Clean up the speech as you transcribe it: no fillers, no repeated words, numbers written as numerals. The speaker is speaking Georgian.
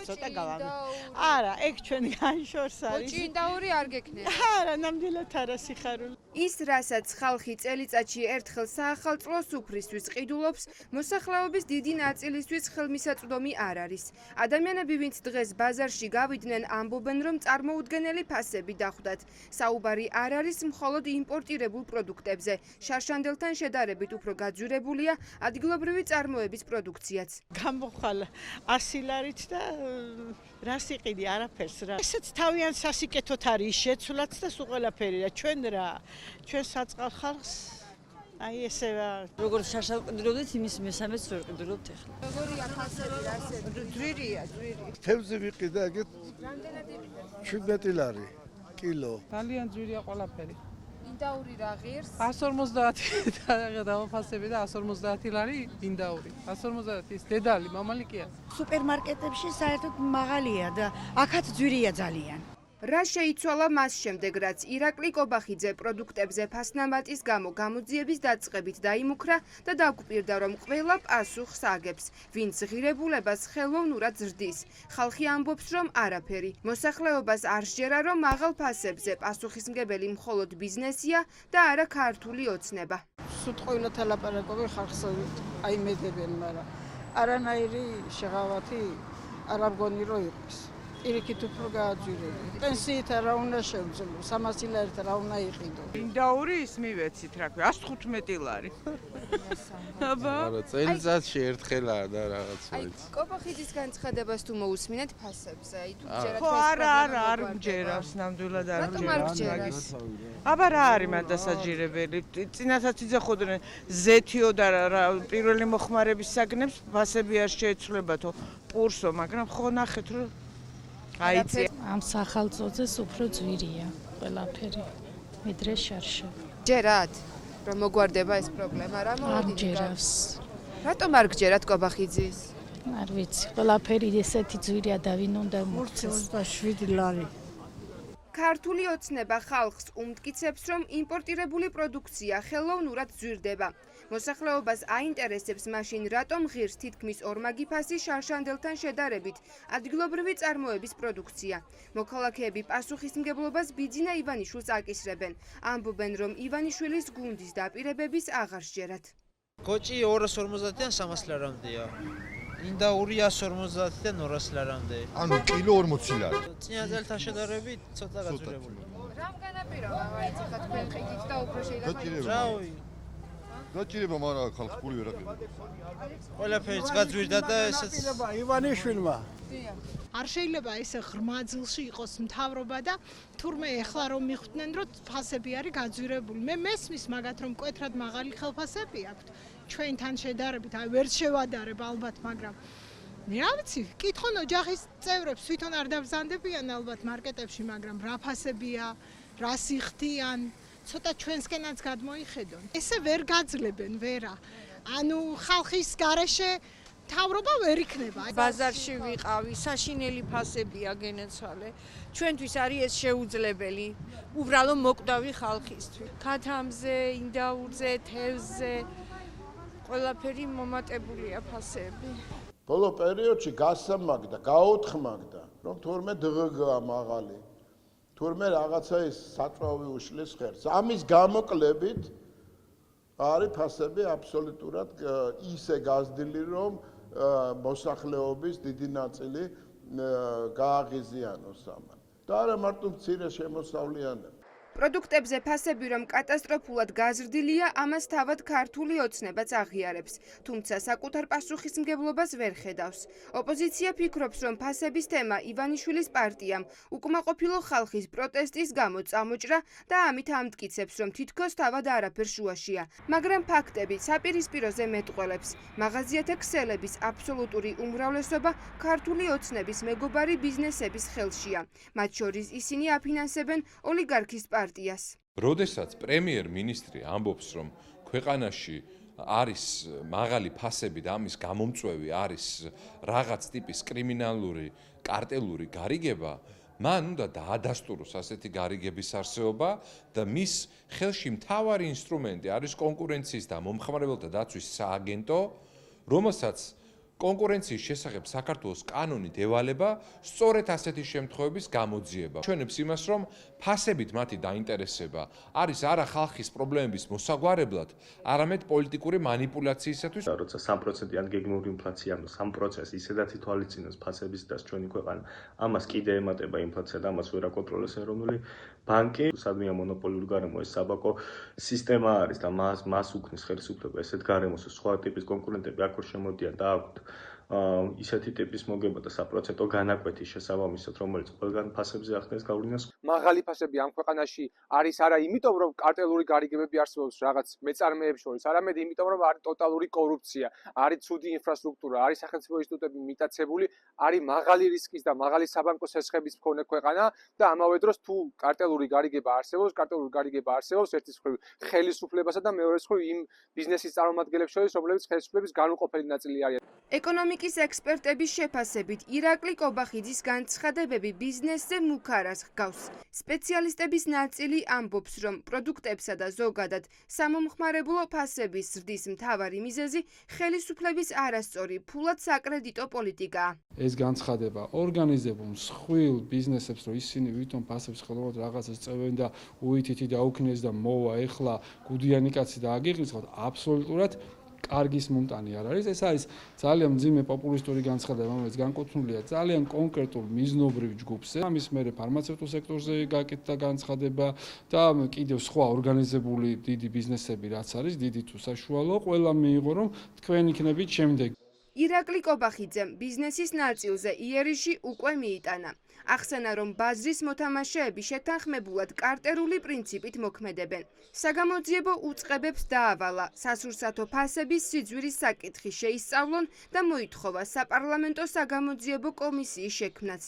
ცოტა გავამი. არა, ეგ ჩვენ განშორს არის. გოჭი ინდაური არ გეკნია. არა, ნამდვილად არა სიხარული. ის, რასაც ხალხი წელიწადში ერთხელ საახალწლო სუფრისთვის ყიდულობს, მოსახლეობის დიდი ნაწილისთვის ხელმისაწვდომი არ არის. ადამიანები, ვინც დღეს ბაზარში გავიდნენ, ამბობენ, რომ წარმოუდგენელი ფასები დახვდათ. საუბარი არ არის მხოლოდ იმპორტირებულ პროდუქტებზე. შარშანდელთან შედარებით უფრო გაძვირებულია ადგილობრივი წარმოების პროდუქციაც. გამოვხვალ 100 ლარით და რას იყიდი არაფერს რა. ესეც თავიანთ სასიკეთოდ არის შეცვლაც და სულ ყველაფერია. ჩვენ რა, ჩვენ საწყალ ხალხს აი ესე როგორც შარშად ვყიდულობდით, იმის მესამეც ვერ ვყიდულობთ ახლა. როგორია ფასები, რასები? ძვირია. თევზი ვიყიდა ეგეთ 17 ლარი კილო. ძალიან ძვირია ყველაფერი. ინდაური რა ღირს? 150 დავაფასები და 150 ლარი ინდაური. 150 ის დედალი, მამალი კი არა. სუპერმარკეტებში საერთოდ მაღალია და აქაც ძვირია ძალიან. რა შეიცვალა მას შემდეგ, რაც ირაკლი კობახიძე პროდუქტებზე ფასნამატის გამო გამოძიების დაწყებით დაიმუქრა და დაგვპირდა, რომ ყველა პასუხს აგებს, ვინც ღირებულებას ხელოვნურად ზრდის. ხალხი ამბობს, რომ არაფერი. მოსახლეობას არ სჯერა, რომ მაღალ ფასებზე პასუხისმგებელი მხოლოდ ბიზნესია და არა ქართული ოცნება. სიტყვიურად ელაპარაკობენ ხალხს აიმედებენ, მაგრამ არანაირი შეღავათი არ ამგონი რომ იყოს. პირიქით უფრო გააძვირები. პენსიით რა უნდა შევძლო, 300 ლარით რა უნდა იყიდო. ინდაური ის მივეცით რა ქვია 115 ლარი. აბა, არა, წელიწადში ერთხელაა და რაღაც აი, ვიცი. კობახიძის განცხადებას თუ მოусმინეთ ფასებზე, აი თუ ჯერათ ხო, არა, არ მჯერავს, ნამდვილად არ რატომ არ გჯერავს? აბა რა არის მან დასაჯირებელი? წინასაც იძახოდნენ ზეთიო და რა პირველი მოხმარების საგნებს ფასები არ შეეცვლებათო პურსო, მაგრამ ხო ნახეთ რომ აიწია. ამ სახალწოძეს უფრო ძვირია ყველაფერი, ვიდრე შარშა. ჯერათ, რომ მოგვარდება ეს პრობლემა, რა არ მოვიდი. ჯერავს. რატომ არ გჯერათ კობახიძის? არ ვიცი, ყველაფერი ესეთი ძვირია და ვინ უნდა მოგცეს. 27 ლარი. ქართული ოცნება ხალხს უმტკიცებს, რომ იმპორტირებული პროდუქცია ხელოვნურად ძვირდება. მოსახლეობას აინტერესებს მაშინ, რატომ ღირს თითქმის ორმაგი ფასი შარშანდელთან შედარებით ადგილობრივი წარმოების პროდუქცია. მოქალაქეები პასუხისმგებლობას ბიძინა ივანიშვილს აკისრებენ. ამბობენ, რომ ივანიშვილის გუნდის დაპირებების აღარ სჯერათ. გოჭი 250-დან 300 ლარამდეა. ინდაური 150-დან 200 ლარამდე. ანუ კილო 40 ლარი. წინა წელთან შედარებით ცოტა გაძვირებული. რამ განაპირობა მაინც ხა თქვენ ყიდით და უფრო შეიძლება რავი, გაჭირება, მაგრამ ხალხს პული ვერ აყენებს. ყველაფერიც გაძვირდა და ესეც ივანიშვილმა არ შეიძლება ესე ღრმა ძილში იყოს მთავრობა და თურმე ეხლა რომ მიხვდნენ, რომ ფასები არის გაძვირებული. მე მესმის მაგათ, რომ მკვეთრად მაღალი ხელფასები აქვთ ჩვენთან შედარებით, აი ვერ შევადარებ ალბათ, მაგრამ მე რა ვიცი, კითხონ ოჯახის წევრებს, თვითონ არ დაბრძანდებიან ალბათ მარკეტებში, მაგრამ რა ფასებია, რა სიხდიან, ცოტა ჩვენსკენაც გადმოიხედონ. ესე ვერ გაძლებენ, ვერა. ანუ ხალხის გარეშე მთავრობა ვერ იქნება. ბაზარში ვიყავი, საშინელი ფასებია გენეცვალე. ჩვენთვის არის ეს შეუძლებელი. უბრალო მოკვდავი ხალხისთვის. ქათამზე, ინდაურზე, თევზზე ყველაფერი მომატებულია ფასები. ბოლო პერიოდში გასამაგდა, გაოთხმაგდა, რომ თურმე დღგა მაღალი. თურმე რაღაცა ის საწვავი უშლის ხერს. ამის გამოკლებით არის ფასები აბსოლუტურად ისე გაზრდილი, რომ მოსახლეობის დიდი ნაწილი გააღიზიანოს ამან. და არა მარტო მცირე შემოსავლიანები. პროდუქტებზე ფასები რომ კატასტროფულად გაზრდილია, ამას თავად ქართული ოცნებაც აღიარებს, თუმცა საკუთარ პასუხისმგებლობას ვერ ხედავს. ოპოზიცია ფიქრობს, რომ ფასების თემა ივანიშვილის პარტიამ უკმაყოფილო ხალხის პროტესტის გამო წამოჭრა და ამით ამტკიცებს, რომ თითქოს თავად არაფერ შუაშია. მაგრამ ფაქტები საპირისპიროზე მეტყველებს. მაღაზიათა ქსელების აბსოლუტური უმრავლესობა ქართული ოცნების მეგობარი ბიზნესების ხელშია. მათ შორის ისინი აფინანსებენ ოლიგარქის პარტიას. როდესაც პრემიერ-მინისტრი ამბობს, რომ ქვეყანაში არის მაღალი ფასები და ამის გამომწვევი არის რაღაც ტიპის კრიმინალური, კარტელური გარიგება, მან უნდა დაადასტუროს ასეთი გარიგების არსებობა და მის ხელში მთავარი ინსტრუმენტი არის კონკურენციის და მომხმარებელთა დაცვის სააგენტო, რომელსაც კონკურენციის შესახებ საქართველოს კანონით ევალება სწორედ ასეთი შემთხვევების გამოძიება. ჩვენებს იმას, რომ ფასებით მათი დაინტერესება არის არა ხალხის პრობლემების მოსაგვარებლად, არამედ პოლიტიკური манипуляციისათვის. როცა 3%-იან გეგმიური ინფლაცია, 3% ისედაც ითვალისწინებს ფასების დას ჩვენი ქვეყანა. ამას კიდე ემატება ინფლაცია და ამას ვერ აკონტროლებს ეროვნული ბანკი. სადმეა მონოპოლიური გარემო ეს საბაკო სისტემა არის და მას უქმნის ხელისუფლება ესეთ გარემოს სხვა ტიპის კონკურენტები აქ შემოდიან და აქვთ ისეთი ტიპის მოგება და საპროცენტო განაკვეთის შესაბამისად, რომელიც ყველგან ფასებზე ახდენს გავლენას. მაღალი ფასები ამ ქვეყანაში არის არა იმიტომ, რომ კარტელური გარიგებები არსებობს რაღაც მეწარმეებს შორის, არამედ იმიტომ, რომ არის ტოტალური კორუფცია, არის ცუდი ინფრასტრუქტურა, არის სახელმწიფო ინსტიტუტები მიტაცებული, არის მაღალი რისკის და მაღალი საბანკო სესხების მქონე ქვეყანა და ამავე დროს თუ კარტელური გარიგება არსებობს, ერთის მხრივ ხელისუფლებასა და მეორეს მხრივ იმ ბიზნესის წარმომადგენლებს შორის, რომლებიც ხელისუფლების განუყოფელი ნაწილი არიან. ეკონომიკის ექსპერტების შეფასებით ირაკლი კობახიძის განცხადებები ბიზნესზე მუქარას ჰგავს. სპეციალისტების ნაწილი ამბობს, რომ პროდუქტებსა და ზოგადად სამომხმარებლო ფასების ზრდის მთავარი მიზეზი ხელისუფლების არასწორი ფულად საკრედიტო პოლიტიკაა. ეს განცხადება ორგანიზებულ მსხვილ ბიზნესებს, რომ ისინი ვითომ ფასებს ხელოვნურად რაღაცას წევენ და უითითი დაუქნეს და მოვა ეხლა გუდიანი კაცი და აგიღრიცხოთ, აბსოლუტურად კარგის მომტანი არ არის. ეს არის ძალიან მძიმე პოპულისტური განცხადება, რომელიც განკუთვნილია ძალიან კონკრეტულ მიზნობრივ ჯგუფზე. ამის მერე ფარმაცევტულ სექტორზე გაკეთდა განცხადება და კიდევ სხვა ორგანიზებული დიდი ბიზნესები რაც არის, დიდი თუ საშუალო, ყველა მიიღო, რომ თქვენ იქნებით შემდეგ. ირაკლი კობახიძემ ბიზნესის ნაწილზე იერიში უკვე მიიტანა. ახსენა, რომ ბაზრის მოთამაშეები შეთანხმებულად კარტერული პრინციპით მოქმედებენ. საგამოძიებო უწყებებს დაავალა სასურსათო ფასების სიძვირის საკითხი შეისწავლონ და მოითხოვა საპარლამენტო საგამოძიებო კომისიის შექმნაც.